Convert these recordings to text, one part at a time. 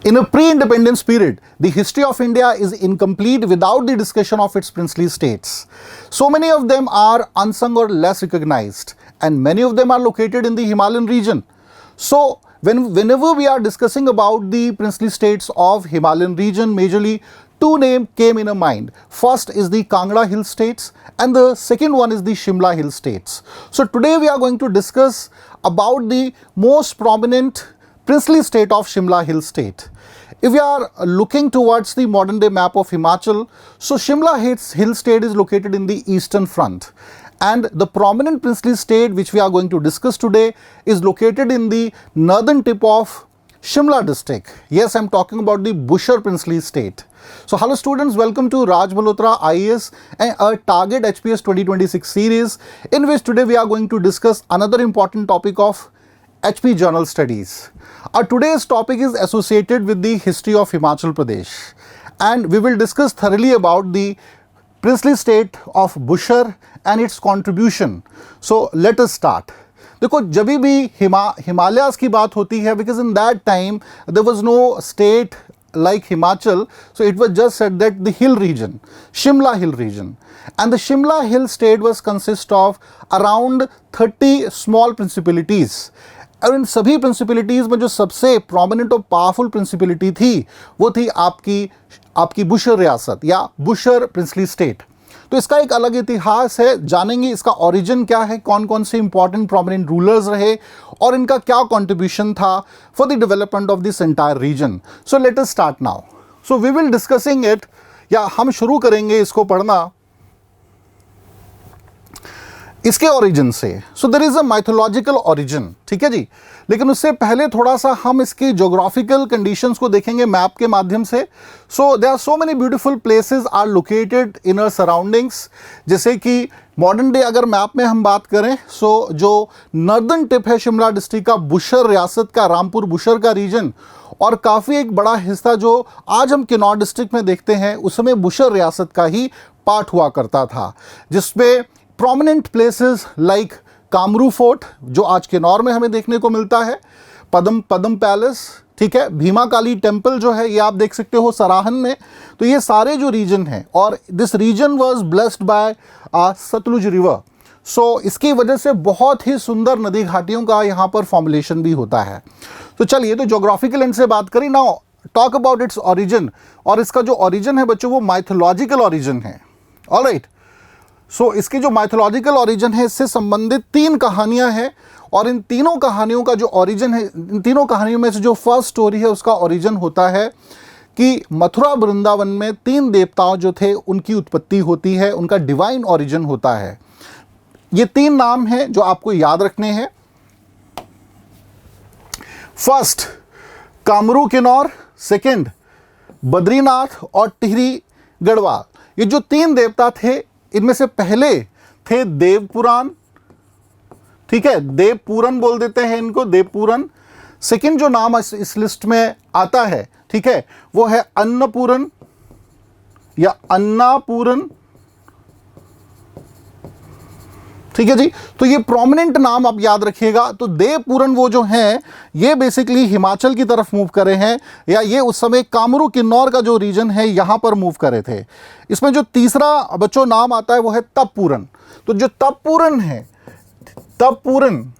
In a pre-independence period, the history of India is incomplete without the discussion of its princely states. So many of them are unsung or less recognized, and many of them are located in the Himalayan region. So, whenever we are discussing about the princely states of Himalayan region, majorly two names came in a mind. First is the Kangra Hill states, and the second one is the Shimla Hill states. So today we are going to discuss about the most prominent princely state of Shimla Hill state. If we are looking towards the modern day map of Himachal, so Shimla Hill state is located in the eastern front, and the prominent princely state which we are going to discuss today is located in the northern tip of Shimla district. Yes, I am talking about the Bushar princely state. So hello students, welcome to Raj Malhotra IAS and our Target HPS 2026 series, in which today we are going to discuss another important topic of HP Journal Studies. Our today's topic is associated with the history of Himachal Pradesh, and we will discuss thoroughly about the princely state of Bushar and its contribution. So let us start. देखो, जब भी हिमालयाज की बात होती है, because in that time there was no state like Himachal, so it was just said that the hill region, Shimla Hill region, and the Shimla Hill state was consist of around 30 small principalities. और इन सभी प्रिंसिपलिटीज़ में जो सबसे prominent और powerful principality थी वो थी आपकी बुशर रियासत या बुशर प्रिंसली स्टेट. तो इसका एक अलग इतिहास है, जानेंगे इसका ओरिजिन क्या है, कौन कौन से इंपॉर्टेंट प्रोमिनेंट रूलर्स रहे और इनका क्या कंट्रीब्यूशन था for the development of this entire region. So let us start now. So we will discussing it, या हम शुरू करेंगे इसको पढ़ना इसके ओरिजिन से. So there is a mythological origin, ठीक है जी. लेकिन उससे पहले थोड़ा सा हम इसकी ज्योग्राफिकल कंडीशंस को देखेंगे मैप के माध्यम से. So there are so many beautiful places are located in our surroundings. जैसे कि मॉडर्न डे अगर मैप में हम बात करें, सो जो नॉर्दर्न टिप है शिमला डिस्ट्रिक्ट का, बुशर रियासत का, रामपुर बुशर का रीजन, और काफ़ी एक बड़ा हिस्सा जो आज हम किन्नौर डिस्ट्रिक्ट में देखते हैं उस समय बुशर रियासत का ही पार्ट हुआ करता था, जिसमें prominent places like Kamru fort जो आज किन्नौर में हमें देखने को मिलता है, पदम पैलेस, ठीक है, भीमा काली टेम्पल जो है ये आप देख सकते हो सराहन में. तो ये सारे जो रीजन हैं, और this region was blessed by Sutlej river. So इसकी वजह से बहुत ही सुंदर नदी घाटियों का यहाँ पर फॉर्मुलेशन भी होता है. तो चलिए, तो ज्योग्राफिकल एंड से बात करें. Now talk about its origin, और इसका जो ओरिजिन है बच्चों वो माइथोलॉजिकल ओरिजिन है. ऑलराइट. सो इसकी जो माइथोलॉजिकल ओरिजिन है इससे संबंधित तीन कहानियां हैं, और इन तीनों कहानियों का जो ओरिजिन है, इन तीनों कहानियों में से जो फर्स्ट स्टोरी है उसका ओरिजिन होता है कि मथुरा वृंदावन में तीन देवताओं जो थे उनकी उत्पत्ति होती है, उनका डिवाइन ओरिजिन होता है. ये तीन नाम हैं जो आपको याद रखने हैं. फर्स्ट कामरू किन्नौर, सेकंड बद्रीनाथ और टिहरी गढ़वाल. ये जो तीन देवता थे इनमें से पहले थे देवपुराण, ठीक है, देवपूरन बोल देते हैं इनको, देवपूरन. सेकंड जो नाम इस लिस्ट में आता है, ठीक है, वो है अन्नपूरन या अन्नापूरन, ठीक है जी. तो ये प्रोमिनेंट नाम आप याद रखिएगा. तो देवपूरन वो जो हैं ये बेसिकली हिमाचल की तरफ मूव करे हैं, या ये उस समय कामरू किन्नौर का जो रीजन है यहाँ पर मूव करे थे. इसमें जो तीसरा बच्चों नाम आता है वो है तपपूरन. तो जो तपपूरन है, तपपूरन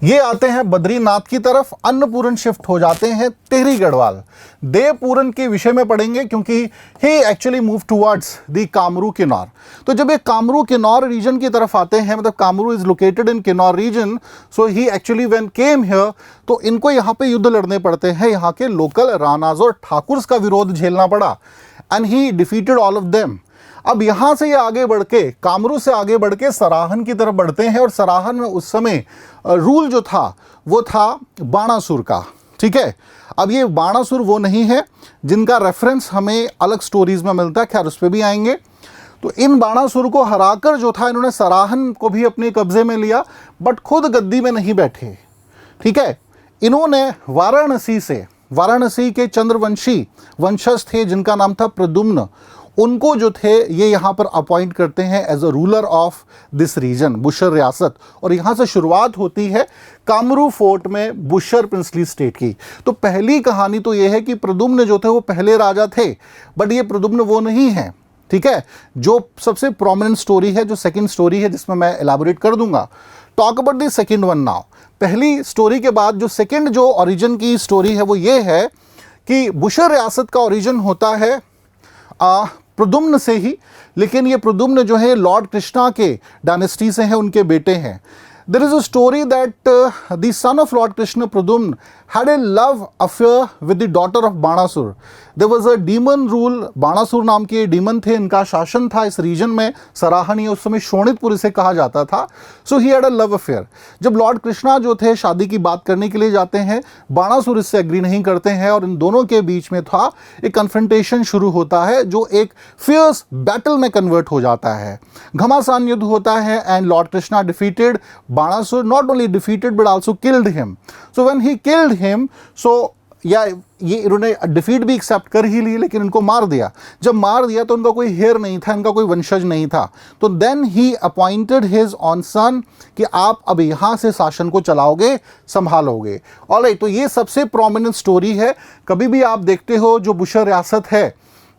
ये आते हैं बद्रीनाथ की तरफ, अन्नपूरन शिफ्ट हो जाते हैं टिहरी गढ़वाल. देवपूरन के विषय में पढ़ेंगे क्योंकि he actually move towards the Kamru Kinnaur. तो जब ये कामरू किन्नौर रीजन की तरफ आते हैं, मतलब Kamru is located in Kinnaur region, so he actually when came here, तो इनको यहाँ पे युद्ध लड़ने पड़ते हैं. यहाँ के लोकल राणाज और ठाकुर्स का विरोध झेलना पड़ा, and he defeated all of them. अब यहाँ से ये आगे बढ़ के, कामरू से आगे बढ़ के सराहन की तरफ बढ़ते हैं, और सराहन में उस समय रूल जो था वो था बाणासुर का, ठीक है. अब ये बाणासुर वो नहीं है जिनका रेफरेंस हमें अलग स्टोरीज में मिलता है, खैर उस पर भी आएंगे. तो इन बाणासुर को हराकर जो था इन्होंने सराहन को भी अपने कब्जे में लिया, बट खुद गद्दी में नहीं बैठे, ठीक है. इन्होंने वाराणसी के चंद्रवंशी वंशज थे जिनका नाम था प्रद्युम्न, उनको जो थे ये यहाँ पर अपॉइंट करते हैं as a ruler of this region, Bushahr रियासत। और यहाँ से शुरुआत होती है कामरू फोर्ट में बुशर प्रिंसली स्टेट की। तो पहली कहानी तो ये है कि प्रद्युम्न जो थे वो पहले राजा थे, बट ये प्रद्युम्न वो नहीं है, ठीक है। जो सबसे प्रोमिनेंट स्टोरी है, जो सेकंड स्टोरी है, जिसमें मैं एलाबोरेट कर दूंगा। Talk about the second one now. पहली स्टोरी के बाद जो सेकंड जो ओरिजिन की स्टोरी है वो ये है कि बुशर रियासत का ओरिजिन होता है प्रद्युम्न से ही, लेकिन ये प्रद्युम्न जो है लॉर्ड कृष्णा के डायनेस्टी से हैं, उनके बेटे हैं। There is a story that the son of Lord Krishna, Pradyumna, had a love affair with the daughter of Banasur. There was a demon rule, Banasur नाम के डीमन थे, इनका शासन था इस रीजन में, सराहनीय, उस समय शोणितपुर इसे कहा जाता था। So he had a love affair. जब लॉर्ड कृष्णा जो थे शादी की बात करने के लिए जाते हैं, बाणासुर इससे एग्री नहीं करते हैं और इन दोनों के बीच में था एक कन्फ्रंटेशन शुरू होता है जो एक फियर्स बैटल में कन्वर्ट हो जाता है। घमासान युद्ध होता है and Lord Krishna defeated Banasur, not only defeated but also killed him. So when he killed him, so ये इन्होंने डिफीट भी एक्सेप्ट कर ही ली, लेकिन इनको मार दिया। जब मार दिया तो उनका कोई हेयर नहीं था, इनका कोई वंशज नहीं था। तो then he appointed his own son कि आप अब यहाँ से शासन को चलाओगे, संभालोगे। ऑलराइट, तो ये सबसे प्रोमिनेंट स्टोरी है। कभी भी आप देखते हो जो बुशर रियासत है,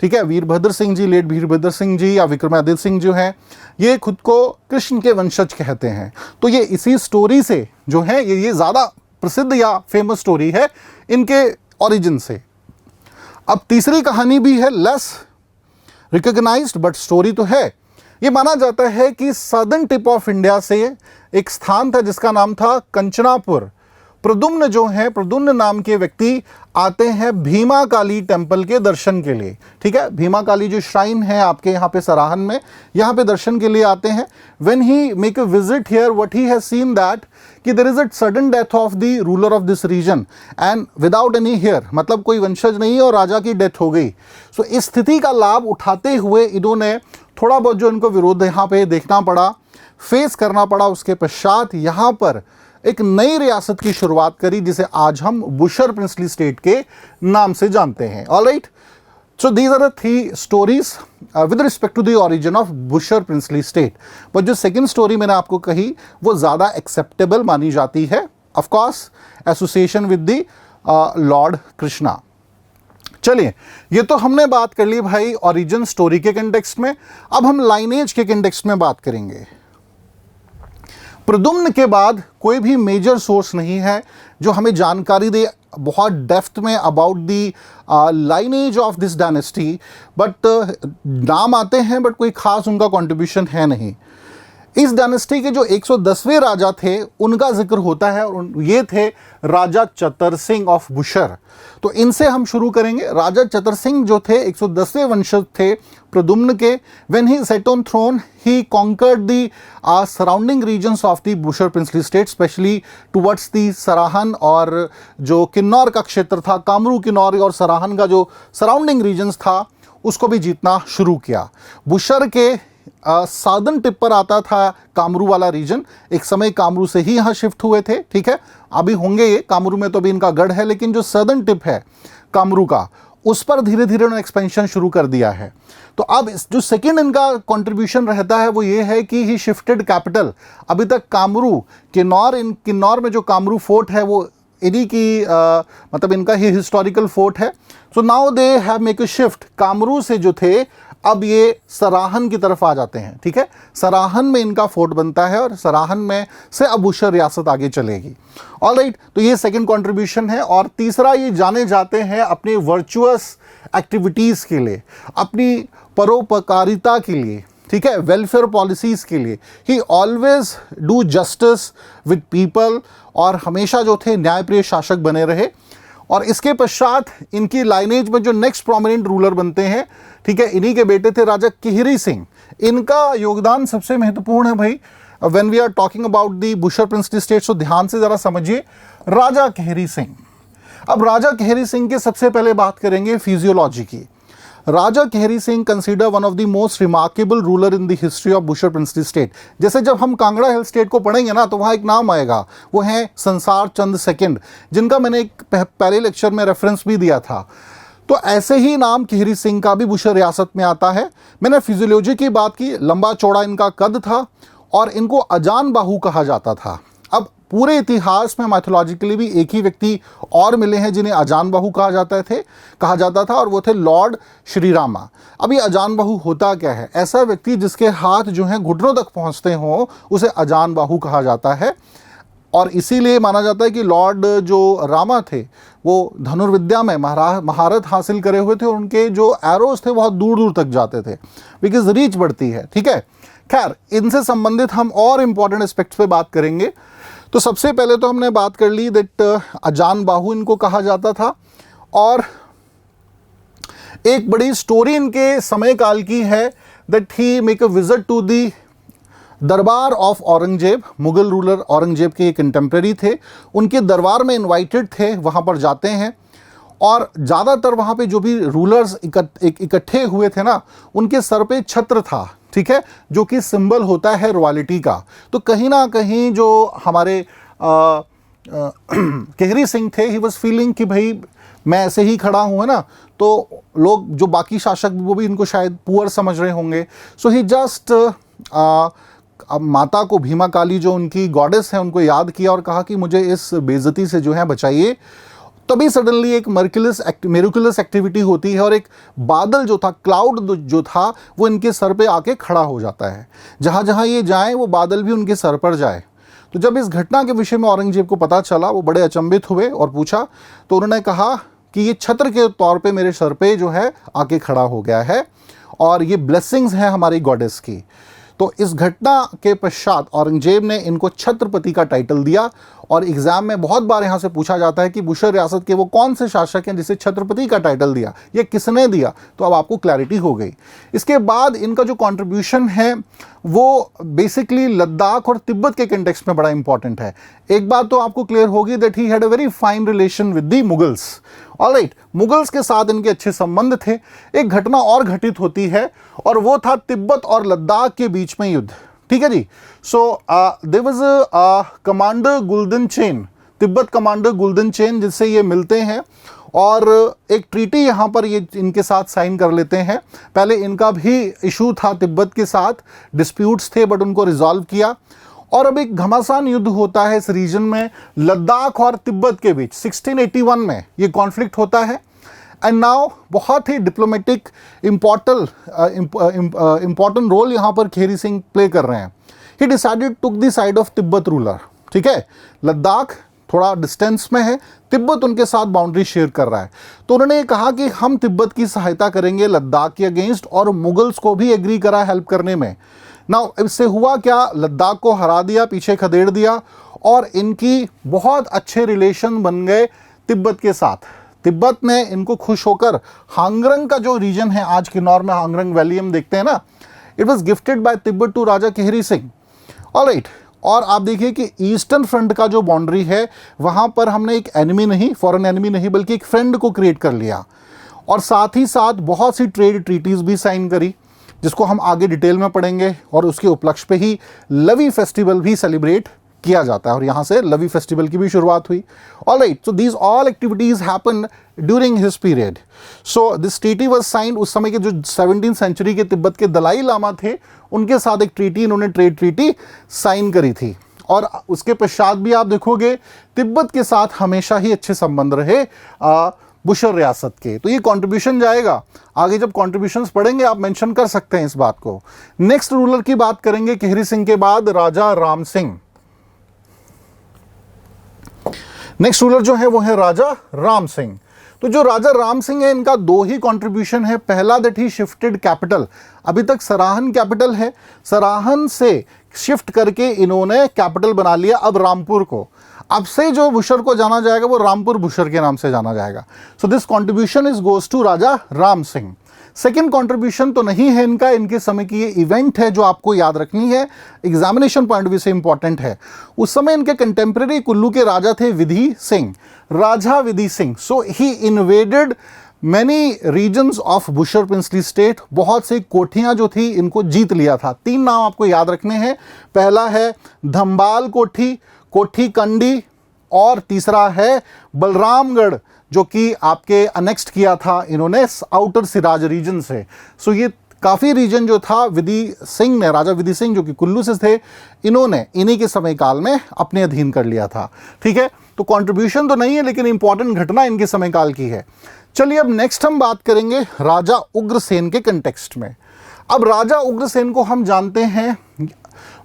ठीक है, वीरभद्र सिंह जी, लेट वीरभद्र सिंह जी या विक्रमादित्य सिंह जो हैं, ये खुद को कृष्ण के वंशज कहते हैं। तो ये इसी स्टोरी से जो है ये ज़्यादा प्रसिद्ध या फेमस स्टोरी है इनके ओरिजिन से। अब तीसरी कहानी भी है लेस रिकॉग्नाइज्ड बट स्टोरी तो है। ये माना जाता है कि सदर्न टिप ऑफ इंडिया से एक स्थान था जिसका नाम था कंचनापुर। प्रद्युम्न जो है, प्रद्युम्न नाम के व्यक्ति आते हैं भीमा काली टेम्पल के दर्शन के लिए, ठीक है। भीमा काली जो श्राइन है आपके यहाँ पे सराहन में, यहाँ पे दर्शन के लिए आते हैं। When he make a visit here, what he has seen that कि there is a sudden death of the ruler of this region and without any heir, मतलब कोई वंशज नहीं और राजा की डेथ हो गई। सो इस स्थिति का लाभ उठाते हुए इन्होंने थोड़ा बहुत जो इनको विरोध यहाँ पे देखना पड़ा, फेस करना पड़ा, उसके पश्चात यहाँ पर एक नई रियासत की शुरुआत करी जिसे आज हम बुशर प्रिंसली स्टेट के नाम से जानते हैं। Alright, so these are the 3 stories with respect to the origin of Bushahr princely state. But जो सेकंड स्टोरी मैंने आपको कही वो ज़्यादा एक्सेप्टेबल मानी जाती है, of course association with the Lord Krishna. चलिए, ये तो हमने बात कर ली भाई ओरिजिन स्टोरी के कंटेक्स्ट में। अब हम लाइनेज के कंटेक्स्ट में बात करेंगे। प्रद्युम्न के बाद कोई भी मेजर सोर्स नहीं है जो हमें जानकारी दे बहुत डेप्थ में about the lineage of this dynasty, but नाम आते हैं बट कोई खास उनका कंट्रीब्यूशन है नहीं। इस डायनेस्टी के जो 110वें राजा थे उनका जिक्र होता है और ये थे राजा चतर सिंह ऑफ बुशर। तो इनसे हम शुरू करेंगे। राजा चतर सिंह जो थे 110वें वंशज थे प्रद्युम्न के। When he set on throne he conquered the surrounding regions of the Bushahr princely state, especially towards the Sarahan और जो किन्नौर का क्षेत्र था, कामरू किन्नौर और सराहन का जो सराउंडिंग रीजन्स था उसको भी जीतना शुरू किया। बुशर के साधन टिप पर आता था कामरू वाला रीजन। एक समय कामरू से ही यहाँ शिफ्ट हुए थे, ठीक है, अभी होंगे ये, कामरू में तो भी इनका गढ़ है, लेकिन जो सदर्न टिप है कामरू का उस पर धीरे धीरे उन्होंने एक्सपेंशन शुरू कर दिया है। तो अब जो सेकंड इनका कंट्रीब्यूशन रहता है वो ये है कि ही शिफ्टेड कैपिटल। अभी तक कामरू किन्नौर में जो कामरू फोर्ट है वो इन्हीं की मतलब इनका ही हिस्टोरिकल फोर्ट है। So now they have make a shift, Kamru से जो थे अब ये सराहन की तरफ आ जाते हैं, ठीक है। सराहन में इनका फोर्ट बनता है और सराहन में से अब बुशर रियासत आगे चलेगी। ऑलराइट, तो ये सेकंड कंट्रीब्यूशन है। और तीसरा, ये जाने जाते हैं अपनी वर्चुअस एक्टिविटीज़ के लिए, अपनी परोपकारिता के लिए, ठीक है, वेलफेयर पॉलिसीज़ के लिए। ही always do justice with people और हमेशा जो थे न्यायप्रिय शासक बने रहे। और इसके पश्चात इनकी लाइनेज में जो नेक्स्ट प्रोमिनेंट रूलर बनते हैं, ठीक है, इन्हीं के बेटे थे राजा केहरी सिंह। इनका योगदान सबसे महत्वपूर्ण है भाई when we are talking about the Bushahr princely state. तो ध्यान से ज़रा समझिए राजा केहरी सिंह। अब राजा केहरी सिंह के सबसे पहले बात करेंगे फिजियोलॉजी की। Raja Kehri Singh consider one of the most remarkable ruler in the history of Bushahr princely state. जैसे जब हम कांगड़ा हिल स्टेट को पढ़ेंगे ना तो वहाँ एक नाम आएगा, वो है संसार चंद सेकंड, जिनका मैंने एक पहले लेक्चर में रेफरेंस भी दिया था। तो ऐसे ही नाम केहरी सिंह का भी बुशर रियासत में आता है। मैंने फिजियोलॉजी की बात की, लंबा चौड़ा इनका कद था और इनको अजान बाहु कहा जाता था। अब पूरे इतिहास में मैथोलॉजिकली भी एक ही व्यक्ति और मिले हैं जिन्हें अजान बाहु कहा जाता था और वो थे लॉर्ड श्री रामा। अब ये अजान बाहु होता क्या है? ऐसा व्यक्ति जिसके हाथ जो हैं घुटनों तक पहुंचते हों उसे अजान बाहु कहा जाता है। और इसीलिए माना जाता है कि लॉर्ड जो रामा थे वो धनुर्विद्या में महारत हासिल करे हुए थे और उनके जो एरोज थे बहुत दूर दूर तक जाते थे, बिकॉज रीच बढ़ती है। ठीक है, खैर इनसे संबंधित हम और इम्पॉर्टेंट एस्पेक्ट्स पे बात करेंगे। तो सबसे पहले तो हमने बात कर ली दैट अजान बाहु इनको कहा जाता था। और एक बड़ी स्टोरी इनके समय काल की है that he make a visit to the darbar of Aurangzeb. Mughal ruler Aurangzeb के एक कंटेम्प्रेरी थे, उनके दरबार में इनवाइटेड थे, वहाँ पर जाते हैं और ज़्यादातर वहाँ पे जो भी रूलर्स इकट्ठे हुए थे ना, उनके सर पे छत्र था, ठीक है, जो कि सिंबल होता है रॉयल्टी का। तो कहीं ना कहीं जो हमारे केहरी सिंह थे, ही वॉज फीलिंग कि भाई मैं ऐसे ही खड़ा हूँ, है ना, तो लोग जो बाकी शासक वो भी इनको शायद पुअर समझ रहे होंगे। सो ही जस्ट अब माता को, भीमा काली जो उनकी गॉडेस है, उनको याद किया और कहा कि मुझे इस बेइज्जती से जो है बचाइए। तभी सडनली एक मेरिकुलस एक्टिविटी होती है और एक बादल जो था, क्लाउड जो था, वो इनके सर पे आके खड़ा हो जाता है। जहाँ जहाँ ये जाएं वो बादल भी उनके सर पर जाए। तो जब इस घटना के विषय में औरंगजेब को पता चला, वो बड़े अचंभित हुए और पूछा, तो उन्होंने कहा कि ये छत्र के तौर पे मेरे सर पे जो है आके खड़ा हो गया है और ये ब्लेसिंग्स हैं हमारी गॉडेस की। तो इस घटना के पश्चात औरंगजेब ने इनको छत्रपति का टाइटल दिया। और एग्जाम में बहुत बार यहाँ से पूछा जाता है कि बुशर रियासत के वो कौन से शासक हैं जिसे छत्रपति का टाइटल दिया, ये किसने दिया? तो अब आपको क्लैरिटी हो गई। इसके बाद इनका जो कंट्रीब्यूशन है वो बेसिकली लद्दाख और तिब्बत के कंटेक्स्ट में बड़ा इंपॉर्टेंट है। एक बात तो आपको क्लियर होगी that he had a very fine relation with the Mughals. Alright, Mughals के साथ इनके अच्छे संबंध थे। एक घटना और घटित होती है और वो था तिब्बत और लद्दाख के बीच में युद्ध। ठीक है जी। So there was a commander Guldan Chen, Tibet commander Guldan Chen, जिससे ये मिलते हैं और एक ट्रीटी यहाँ पर ये इनके साथ साइन कर लेते हैं। पहले इनका भी इशू था तिब्बत के साथ, डिस्प्यूट्स थे, बट उनको रिजॉल्व किया। और अब एक घमासान युद्ध होता है इस रीजन में, लद्दाख और तिब्बत के बीच। 1681 में ये कॉन्फ्लिक्ट होता है। एंड नाउ बहुत ही डिप्लोमेटिक इंपॉर्टेंट रोल यहाँ पर केहरी सिंह प्ले कर रहे हैं। ही decided took the side of Tibet ruler. ठीक है, लद्दाख थोड़ा डिस्टेंस में है, तिब्बत उनके साथ बाउंड्री शेयर कर रहा है। तो उन्होंने ये कहा कि हम तिब्बत की सहायता करेंगे लद्दाख के अगेंस्ट, और मुगल्स को भी एग्री करा हेल्प करने में। नाउ इससे हुआ क्या, लद्दाख को हरा दिया, पीछे खदेड़ दिया और इनकी बहुत अच्छे रिलेशन बन गए तिब्बत के साथ। तिब्बत ने इनको खुश होकर हांगरंग का जो रीजन है, आज के नॉर्थ में हांगरंग वैली हम देखते हैं ना, it was gifted by Tibet to Raja Kehri Singh. Alright, और आप देखिए कि ईस्टर्न फ्रंट का जो बाउंड्री है वहाँ पर हमने एक एनिमी नहीं, फॉरेन एनिमी नहीं, बल्कि एक फ्रेंड को क्रिएट कर लिया। और साथ ही साथ बहुत सी ट्रेड ट्रीटीज़ भी साइन करी, जिसको हम आगे डिटेल में पढ़ेंगे। और उसके उपलक्ष्य पे ही लवी फेस्टिवल भी सेलिब्रेट किया जाता है और यहाँ से लवी फेस्टिवल की भी शुरुआत हुई। Alright, so these all activities happen during his period. So this treaty was signed. उस समय के जो 17th सेंचुरी के तिब्बत के दलाई लामा थे, उनके साथ एक ट्रीटी, इन्होंने ट्रेड ट्रीटी साइन करी थी। और उसके पश्चात भी आप देखोगे तिब्बत के साथ हमेशा ही अच्छे संबंध रहे बुशर रियासत के। तो ये कंट्रीब्यूशन जाएगा आगे, जब कंट्रीब्यूशंस पढ़ेंगे आप मेंशन कर सकते हैं इस बात को। नेक्स्ट रूलर की बात करेंगे केहरी सिंह के बाद, राजा राम सिंह। नेक्स्ट रूलर जो है वो है राजा राम सिंह। तो जो राजा राम सिंह है, इनका दो ही कंट्रीब्यूशन है। पहला दैट ही शिफ्टेड कैपिटल, अभी तक सराहन कैपिटल है, सराहन से शिफ्ट करके इन्होंने कैपिटल बना लिया अब रामपुर को। अब से जो बुशर को जाना जाएगा वो रामपुर बुशर के नाम से जाना जाएगा। So this contribution is goes to Raja Ram Singh. Second contribution तो नहीं है इनका, इनके समय की ये इवेंट है जो आपको याद रखनी है, एग्जामिनेशन पॉइंट व्यू से इंपॉर्टेंट है। उस समय इनके कंटेम्प्रेरी कुल्लू के राजा थे Vidhi Singh, Raja Vidhi Singh. So he invaded many regions of Bushahr princely state. बहुत सी कोठियाँ जो थी इनको जीत लिया था। 3 नाम आपको याद रखने हैं। पहला है धम्बाल कोठी, कोठी कंडी और तीसरा है बलरामगढ़, जो कि आपके अनेक्स्ट किया था इन्होंने आउटर सिराज रीजन से। सो ये काफ़ी रीजन जो था विधि सिंह ने, राजा विधि सिंह जो कि कुल्लू से थे, इन्होंने इन्हीं के समय काल में अपने अधीन कर लिया था। ठीक है, तो कंट्रीब्यूशन तो नहीं है लेकिन इंपॉर्टेंट घटना इनके समय काल की है। चलिए अब नेक्स्ट हम बात करेंगे राजा उग्रसेन के कंटेक्स्ट में। अब राजा उग्रसेन को हम जानते हैं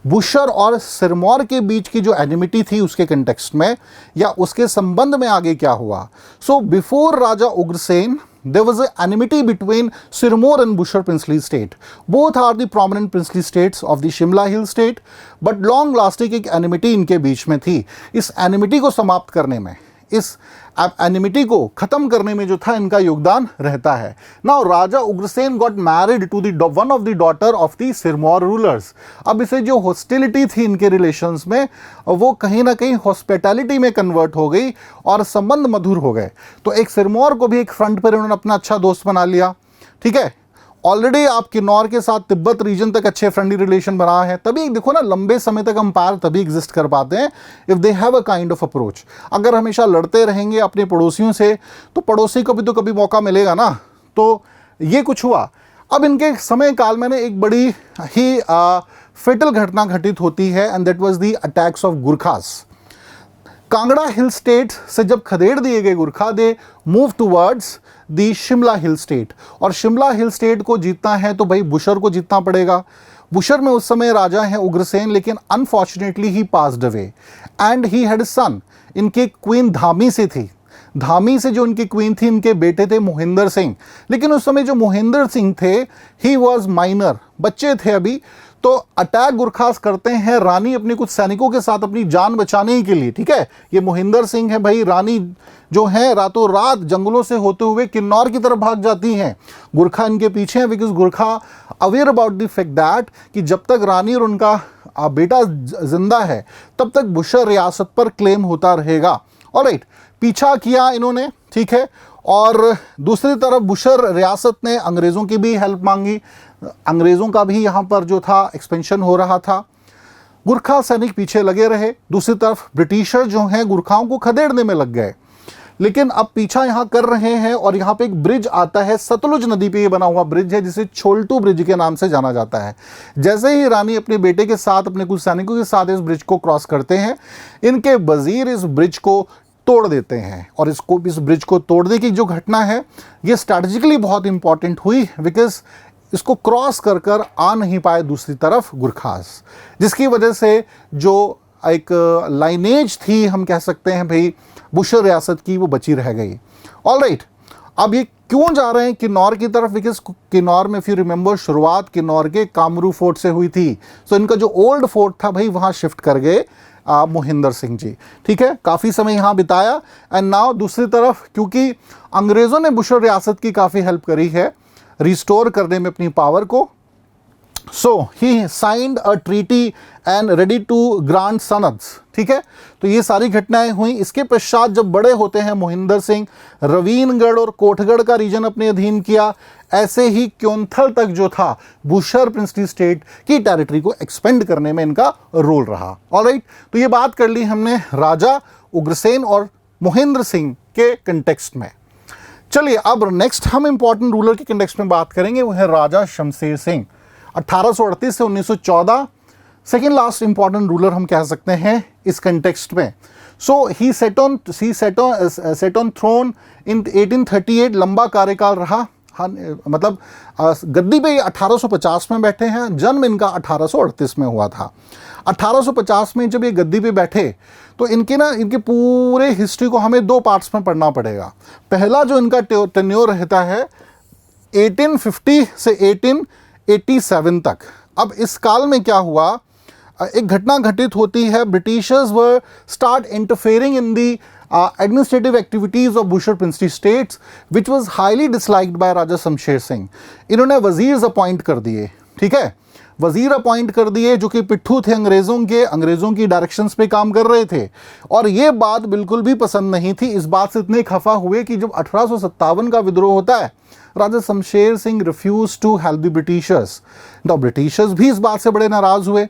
बुशर और सिरमौर के बीच की जो एनिमिटी थी उसके कंटेक्स्ट में, या उसके संबंध में आगे क्या हुआ। So before Raja Ugrasen there was an enmity between Sirmour and Bushar princely state. Both are the prominent princely states of the Shimla Hill state, but long lasting एक enmity इनके बीच में थी। इस enmity को समाप्त करने में, इस एनिमिटी को खत्म करने में जो था इनका योगदान रहता है। Now Raja Ugrasen got married to the one of the daughter of the Sirmaur rulers. अब इसे जो हॉस्टिलिटी थी इनके रिलेशंस में, वो कहीं ना कहीं हॉस्पिटैलिटी में कन्वर्ट हो गई और संबंध मधुर हो गए। तो एक सिरमौर को भी एक फ्रंट पर उन्होंने अपना अच्छा दोस्त बना लिया। ठीक है, ऑलरेडी आप किन्नौर के साथ तिब्बत रीजन तक अच्छे फ्रेंडली रिलेशन बना है, तभी देखो ना लंबे समय तक अंपायर तभी एग्जिस्ट कर पाते हैं if they have a kind of approach. अगर हमेशा लड़ते रहेंगे अपने पड़ोसियों से तो पड़ोसी को भी तो कभी मौका मिलेगा ना। तो ये कुछ हुआ। अब इनके समय काल में एक बड़ी ही फेटल घटना घटित होती है, and that was the attacks of गुरखास। Kangra hill state से जब खदेड़ दिए गए Gurkha, they move towards the Shimla hill state, और शिमला हिल स्टेट को जीतना है तो भाई बुशर को जीतना पड़ेगा। बुशर में उस समय राजा हैं उग्रसेन, लेकिन unfortunately he passed away and he had son. इनके क्वीन धामी से थी, धामी से जो इनकी क्वीन थी, इनके बेटे थे मोहिंदर सिंह। लेकिन उस समय जो मोहिंदर सिंह थे, ही वॉज माइनर, बच्चे थे अभी। तो अटैक गुरखास करते हैं रानी अपने कुछ सैनिकों के साथ अपनी जान बचाने के लिए। ठीक है, ये मोहिंदर सिंह है भाई, रानी जो है रातों रात जंगलों से होते हुए किन्नौर की तरफ भाग जाती हैं। गुरखा इनके पीछे हैं, because Gurkha aware about the fact that कि जब तक रानी और उनका बेटा जिंदा है तब तक बुशर रियासत पर क्लेम होता रहेगा। ऑलराइट, पीछा किया इन्होंने। ठीक है, और दूसरी तरफ बुशर रियासत ने अंग्रेज़ों की भी हेल्प मांगी। अंग्रेज़ों का भी यहाँ पर जो था एक्सपेंशन हो रहा था। गुरखा सैनिक पीछे लगे रहे, दूसरी तरफ ब्रिटिशर जो हैं गुरखाओं को खदेड़ने में लग गए। लेकिन अब पीछा यहाँ कर रहे हैं, और यहाँ पे एक ब्रिज आता है, सतलुज नदी पे ये बना हुआ ब्रिज है जिसे छोल्टू ब्रिज के नाम से जाना जाता है। जैसे ही रानी अपने बेटे के साथ, अपने कुछ सैनिकों के साथ इस ब्रिज को क्रॉस करते हैं, इनके वजीर इस ब्रिज को तोड़ देते हैं। और इस ब्रिज को तोड़ने की जो घटना है ये स्ट्रैटेजिकली बहुत इंपॉर्टेंट हुई, बिकॉज इसको क्रॉस कर कर आ नहीं पाए दूसरी तरफ गुरखास, जिसकी वजह से जो एक लाइनेज थी, हम कह सकते हैं भाई बुशर रियासत की, वो बची रह गई। ऑलराइट, अब ये क्यों जा रहे हैं किन्नौर की तरफ, बिकॉज किन्नौर में, इफ यू रिमेंबर, शुरुआत किन्नौर के कामरू फोर्ट से हुई थी। सो इनका जो ओल्ड फोर्ट था भाई वहाँ शिफ्ट कर गए मोहिंदर सिंह जी। ठीक है, काफ़ी समय यहाँ बिताया। एंड नाउ दूसरी तरफ, क्योंकि अंग्रेज़ों ने बुशर रियासत की काफ़ी हेल्प करी है रिस्टोर करने में अपनी पावर को, so he signed a treaty and ready to grant सनद्स। ठीक है, तो ये सारी घटनाएं हुई। इसके पश्चात जब बड़े होते हैं मोहिंदर सिंह, रवीनगढ़ और कोटगढ़ का रीजन अपने अधीन किया। ऐसे ही क्योंथल तक जो था बुशर प्रिंसली स्टेट की टेरिटरी को एक्सपेंड करने में इनका रोल रहा। ऑलराइट, तो ये बात कर ली हमने राजा उग्रसेन और मोहिंद्र सिंह के कंटेक्स्ट में। चलिए अब नेक्स्ट हम इंपॉर्टेंट रूलर के कंटेक्स्ट में बात करेंगे, वो है राजा शमशेर सिंह, 1838 से 1914। सेकेंड लास्ट इंपॉर्टेंट रूलर हम कह सकते हैं इस कंटेक्स्ट में। सो ही सेट ऑन थ्रोन इन 1838, लंबा कार्यकाल रहा। हाँ, मतलब गद्दी पे 1850 में बैठे हैं, जन्म इनका 1838 में हुआ था। 1850 में जब ये गद्दी पे बैठे तो इनके पूरे हिस्ट्री को हमें दो पार्ट्स में पढ़ना पड़ेगा। पहला जो इनका टेन्योर रहता है 1850 से 1887 तक। अब इस काल में क्या हुआ, एक घटना घटित होती है, britishers were start interfering in the administrative activities of Bushahr princely states which was highly disliked by Raja Shamsher Singh. इन्होंने वजीर्स अपॉइंट कर दिए। ठीक है, वजीर अपॉइंट कर दिए जो कि पिट्ठू थे अंग्रेज़ों की डायरेक्शंस पे काम कर रहे थे, और ये बात बिल्कुल भी पसंद नहीं थी। इस बात से इतने खफा हुए कि जब 1857 का विद्रोह होता है, Raja Shamsher Singh refuse to help the britishers. तो ब्रिटिशर्स भी इस बात से बड़े नाराज़ हुए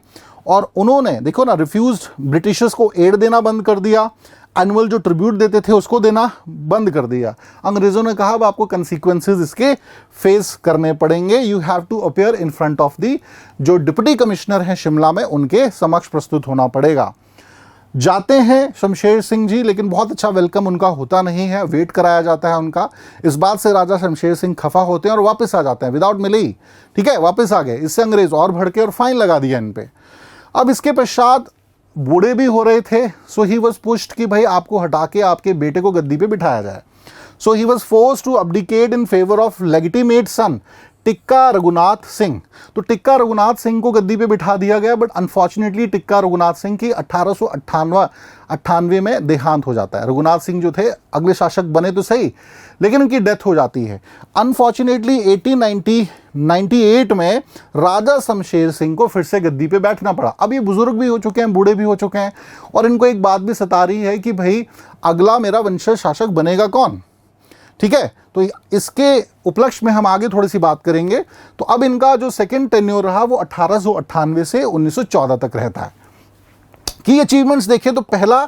और उन्होंने, देखो ना, रिफ्यूज ब्रिटिशर्स को एड देना बंद कर दिया एनुअल जो ट्रिब्यूट देते थे उसको देना बंद कर दिया। अंग्रेज़ों ने कहा अब आपको कंसिक्वेंसेस इसके फेस करने पड़ेंगे, you have to appear in front of the जो डिप्टी कमिश्नर हैं शिमला में, उनके समक्ष प्रस्तुत होना पड़ेगा। जाते हैं शमशेर सिंह जी, लेकिन बहुत अच्छा वेलकम उनका होता नहीं है, वेट कराया जाता है उनका। इस बात से राजा शमशेर सिंह खफा होते हैं और वापस आ जाते हैं विदाउट मिली, ठीक है, वापस आ गए। इससे अंग्रेज और भड़के और फाइन लगा दिया इन पे। अब इसके पश्चात बूढ़े भी हो रहे थे, सो ही वॉज पुश्ड कि भाई आपको हटा के आपके बेटे को गद्दी पे बिठाया जाए। So he was forced to abdicate in favour of legitimate son Tikka Raghunath Singh. तो टिक्का रघुनाथ सिंह को गद्दी पे बिठा दिया गया, बट अनफॉर्चुनेटली टिक्का रघुनाथ सिंह की 1898 में देहांत हो जाता है। रघुनाथ सिंह जो थे अगले शासक बने तो सही, लेकिन उनकी डेथ हो जाती है। अनफॉर्चुनेटली 1898 में राजा शमशेर सिंह को फिर से गद्दी पे बैठना पड़ा। अब ये बुजुर्ग भी हो चुके हैं, बूढ़े भी हो चुके हैं, और इनको एक बात भी सता रही है कि भाई अगला मेरा वंशज शासक बनेगा कौन, ठीक है। तो इसके उपलक्ष्य में हम आगे थोड़ी सी बात करेंगे। तो अब इनका जो सेकंड टेन्योर रहा वो 1898 से 1914 तक रहता है। की अचीवमेंट्स देखें तो पहला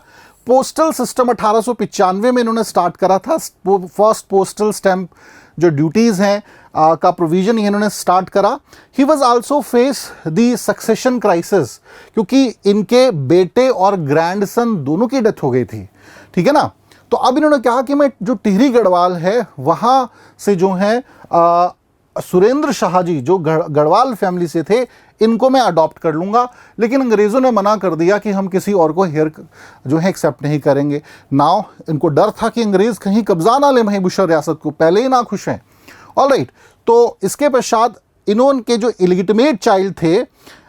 पोस्टल सिस्टम 1895 में इन्होंने स्टार्ट करा था। फर्स्ट पोस्टल स्टैंप जो ड्यूटीज हैं का प्रोविजन इन्होंने स्टार्ट करा। He was also face the succession crisis, क्योंकि इनके बेटे और ग्रैंडसन दोनों की डेथ हो गई थी, ठीक है ना। तो अब इन्होंने कहा कि मैं जो टिहरी गढ़वाल है वहां से जो है सुरेंद्र शाह जी जो गढ़वाल फैमिली से थे, इनको मैं अडॉप्ट कर लूंगा। लेकिन अंग्रेज़ों ने मना कर दिया कि हम किसी और को हेयर जो है एक्सेप्ट नहीं करेंगे। नाउ इनको डर था कि अंग्रेज़ कहीं कब्जा ना ले वहीं बुशर रियासत को, पहले ही ना खुश हैं। ऑलराइट, तो इसके पश्चात इन्होंने जो इलिजिटिमेट चाइल्ड थे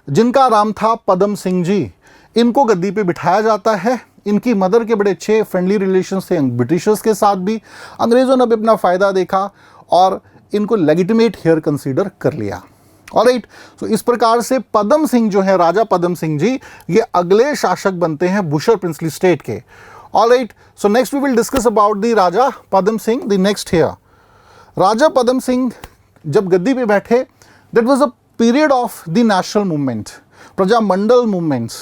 जिनका नाम था पदम सिंह जी, इनको गद्दी पे बिठाया जाता है। इनकी मदर के बड़े अच्छे फ्रेंडली रिलेशंस थे ब्रिटिशर्स के साथ भी। अंग्रेज़ों ने भी अपना फ़ायदा देखा और इनको लेजिटिमेट हेयर कंसीडर कर लिया। ऑलराइट, तो इस प्रकार से पदम सिंह जो है, राजा पदम सिंह जी, ये अगले शासक बनते हैं बुशर प्रिंसली स्टेट के। Alright, so next we will discuss about the Raja Padam Singh the next heir. Raja Padam Singh जब गद्दी पे बैठे, that was a period of the national movement, Prajamandal movements.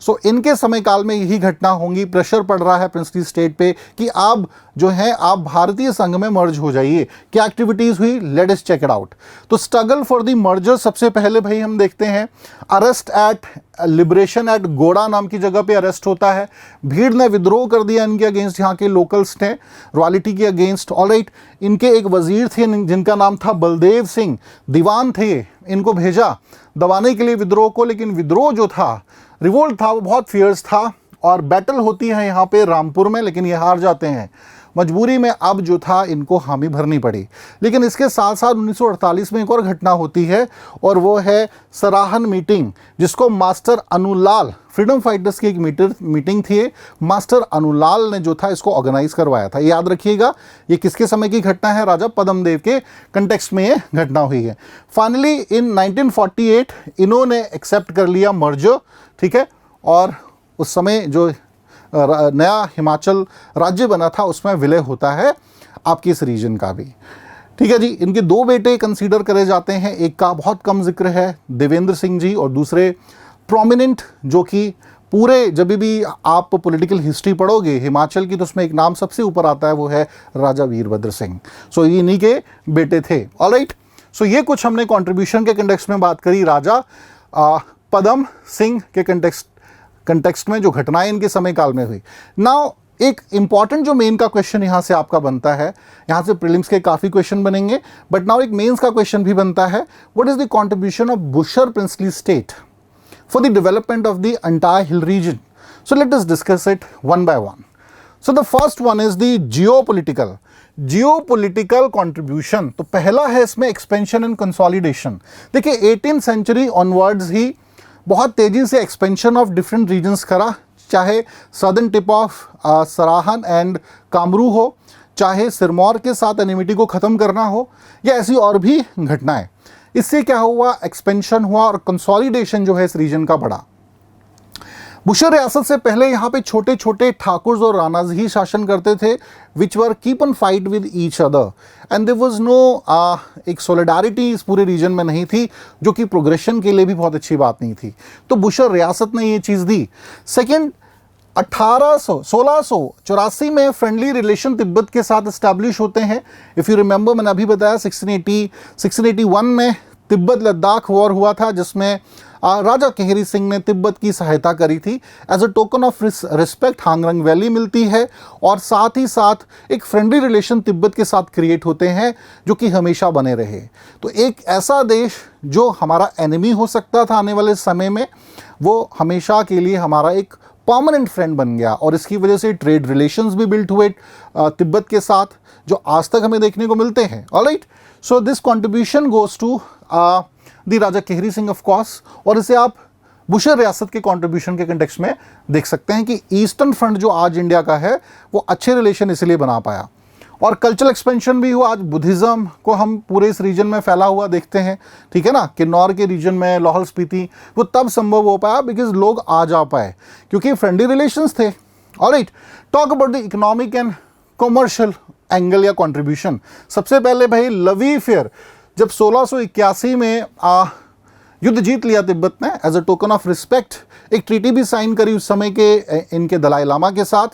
So इनके समय काल में यही घटना होंगी। प्रेशर पड़ रहा है प्रिंसली स्टेट पे कि आप जो है आप भारतीय संघ में मर्ज हो जाइए। क्या एक्टिविटीज़ हुई, let us check it out. तो स्ट्रगल फॉर द मर्जर सबसे पहले भाई हम देखते हैं। अरेस्ट एट लिबरेशन एट गोड़ा नाम की जगह पे अरेस्ट होता है। भीड़ ने विद्रोह कर दिया इनके अगेंस्ट, यहाँ के लोकल्स ने, रॉयल्टी के अगेंस्ट। ऑलराइट, इनके एक वजीर थे जिनका नाम था बलदेव सिंह, दीवान थे, इनको भेजा दबाने के लिए विद्रोह को। लेकिन विद्रोह जो था, रिवोल्ट था, वो बहुत फियर्स था और बैटल होती है यहाँ पे रामपुर में, लेकिन ये हार जाते हैं। मजबूरी में अब जो था इनको हामी भरनी पड़ी। लेकिन इसके साथ साथ 1948 में एक और घटना होती है और वो है सराहन मीटिंग, जिसको मास्टर अनुलाल, फ्रीडम फाइटर्स की एक मीटिंग थी, मास्टर अनुलाल ने जो था इसको ऑर्गेनाइज करवाया था। याद रखिएगा ये किसके समय की घटना है, राजा पद्मदेव के कंटेक्स्ट में ये घटना हुई है। फाइनली इन 1948 इन्होंने एक्सेप्ट कर लिया मर्जर, ठीक है, और उस समय जो नया हिमाचल राज्य बना था उसमें विलय होता है आपके इस रीजन का भी, ठीक है जी। इनके दो बेटे कंसीडर करे जाते हैं, एक का बहुत कम जिक्र है, देवेंद्र सिंह जी, और दूसरे प्रोमिनेंट जो कि पूरे जब भी आप पॉलिटिकल हिस्ट्री पढ़ोगे हिमाचल की तो उसमें एक नाम सबसे ऊपर आता है, वो है राजा वीरभद्र सिंह। सो ये इन्हीं के बेटे थे। ऑलराइट, सो ये कुछ हमने कंट्रीब्यूशन के कंटेक्स्ट में बात करी राजा पदम सिंह के कंटेक्स्ट में जो घटनाएं इनके समय काल में हुई। नाउ एक इंपॉर्टेंट जो मेन का क्वेश्चन यहाँ से आपका बनता है, यहाँ से प्रीलिम्स के काफ़ी क्वेश्चन बनेंगे, बट नाउ एक मेंस का क्वेश्चन भी बनता है, what is the contribution of Bushahr princely state for the development of the entire hill region. So let us discuss it one by one. So the first one is the geopolitical contribution. तो पहला है इसमें expansion and consolidation. देखिए 18th century onwards ही बहुत तेज़ी से expansion of different regions करा, चाहे southern tip of Sarahan and Kamru हो, चाहे सिरमौर के साथ एनिमिटी को ख़त्म करना हो, या ऐसी और भी घटनाएं। इससे क्या हुआ, एक्सपेंशन हुआ और कंसोलिडेशन जो है इस रीजन का बढ़ा। बुशर रियासत से पहले यहाँ पे छोटे छोटे ठाकुर और राणाज ही शासन करते थे, which were keep on fight with each other, and there was no एक सोलिडारिटी इस पूरे रीजन में नहीं थी, जो कि प्रोग्रेशन के लिए भी बहुत अच्छी बात नहीं थी। तो बुशर रियासत ने ये चीज़ दी। सेकेंड, 1684 में फ्रेंडली रिलेशन तिब्बत के साथ इस्टेब्लिश होते हैं। इफ़ यू रिमेंबर, मैंने अभी बताया 1681 में तिब्बत लद्दाख वॉर हुआ था, जिसमें राजा केहरी सिंह ने तिब्बत की सहायता करी थी। As a token of respect Hangrang valley मिलती है, और साथ ही साथ एक फ्रेंडली रिलेशन तिब्बत के साथ क्रिएट होते हैं जो कि हमेशा बने रहे। तो एक ऐसा देश जो हमारा एनिमी हो सकता था आने वाले समय में, वो हमेशा के लिए हमारा एक परमानेंट फ्रेंड बन गया, और इसकी वजह से ट्रेड रिलेशंस भी बिल्ट हुए तिब्बत के साथ, जो आज तक हमें देखने को मिलते हैं। Alright, so this contribution goes to the Raja Kehri Singh of course, और इसे आप बुशर रियासत के कंट्रीब्यूशन के कंटेक्स्ट में देख सकते हैं कि ईस्टर्न फ्रंट जो आज इंडिया का है वो अच्छे रिलेशन इसलिए बना पाया। और कल्चरल एक्सपेंशन भी हुआ। आज बुद्धिज़्म को हम पूरे इस रीजन में फैला हुआ देखते हैं, ठीक है ना। किन्नौर के रीजन में, लाहौल स्पीति, वो तब संभव हो पाया बिकॉज लोग आ जा पाए, क्योंकि फ्रेंडली रिलेशंस थे। Alright, talk about the economic and commercial angle या कंट्रीब्यूशन। सबसे पहले भाई लवी फेयर, जब 1681 में युद्ध जीत लिया तिब्बत ने, as a token of respect एक ट्रीटी भी साइन करी उस समय के इनके दलाई लामा के साथ,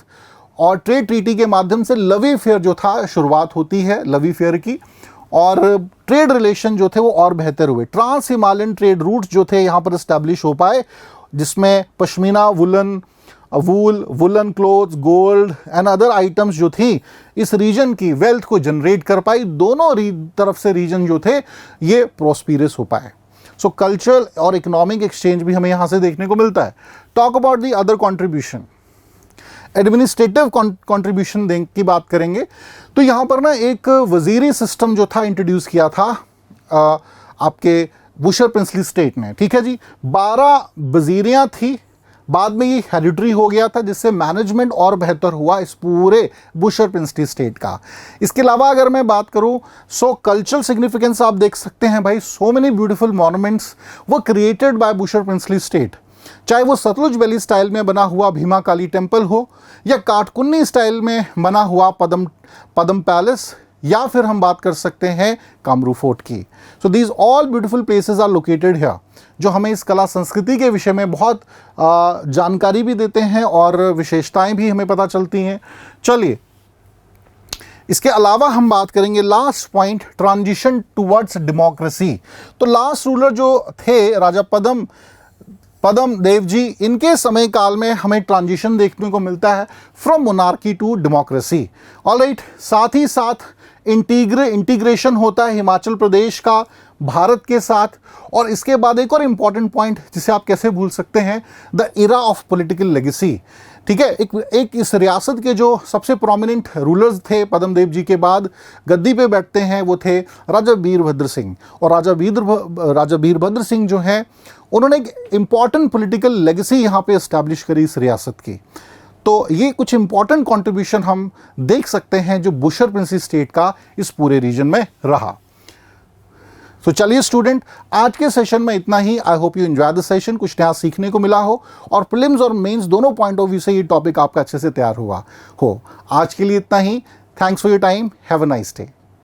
और ट्रेड ट्रीटी के माध्यम से लवी फेयर जो था शुरुआत होती है लवी फेयर की, और ट्रेड रिलेशन जो थे वो और बेहतर हुए। ट्रांस हिमालयन ट्रेड रूट जो थे यहाँ पर इस्टेब्लिश हो पाए, जिसमें pashmina, woollen clothes, gold and other items जो थी इस रीजन की वेल्थ को जनरेट कर पाई। दोनों तरफ से रीजन जो थे ये प्रोस्पिरस हो पाए। सो कल्चरल और इकोनॉमिक एक्सचेंज भी हमें यहाँ से देखने को मिलता है। Talk about the other contribution, administrative contribution की बात करेंगे तो यहाँ पर ना एक वजीरी सिस्टम जो था इंट्रोड्यूस किया था आपके बुशर प्रिंसली स्टेट ने, ठीक है जी। 12 वजीरियाँ थी, बाद में ये हेरिडिटरी हो गया था, जिससे मैनेजमेंट और बेहतर हुआ इस पूरे बुशर प्रिंसली स्टेट का। इसके अलावा अगर मैं बात करूं, सो कल्चरल सिग्निफिकेंस आप देख सकते हैं भाई, सो मेनी ब्यूटीफुल मॉन्यूमेंट्स वो created by Bushehr princely state, चाहे वो सतलुज वैली स्टाइल में बना हुआ भीमा काली टेम्पल हो, या काटकुन्नी स्टाइल में बना हुआ पदम पैलेस, या फिर हम बात कर सकते हैं कामरू फोर्ट की। So these all beautiful places are located here, जो हमें इस कला संस्कृति के विषय में बहुत जानकारी भी देते हैं और विशेषताएं भी हमें पता चलती हैं। चलिए, इसके अलावा हम बात करेंगे last point, transition towards democracy. तो लास्ट रूलर जो थे राजा पदम देव जी, इनके समय काल में हमें ट्रांजिशन देखने को मिलता है from monarchy to democracy. Alright, साथ ही साथ इंटीग्रेशन होता है हिमाचल प्रदेश का भारत के साथ। और इसके बाद एक और इम्पॉर्टेंट पॉइंट जिसे आप कैसे भूल सकते हैं, the era of political legacy, ठीक है। एक इस रियासत के जो सबसे प्रोमिनेंट रूलर्स थे पदम देव जी के बाद गद्दी पे बैठते हैं, वो थे राजा वीरभद्र सिंह। और राजा वीरभद्र सिंह जो हैं, उन्होंने एक इम्पॉर्टेंट पॉलिटिकल लेगेसी यहाँ पे इस्टेब्लिश करी इस रियासत की। तो ये कुछ इंपॉर्टेंट कंट्रीब्यूशन हम देख सकते हैं जो बुशर प्रिंसली स्टेट का इस पूरे रीजन में रहा। तो चलिए स्टूडेंट, आज के सेशन में इतना ही। I hope you enjoy the session, कुछ नया सीखने को मिला हो, और प्रीलिम्स और मेंस दोनों पॉइंट ऑफ व्यू से ये टॉपिक आपका अच्छे से तैयार हुआ हो। आज के लिए इतना ही। Thanks for your time, have a nice day.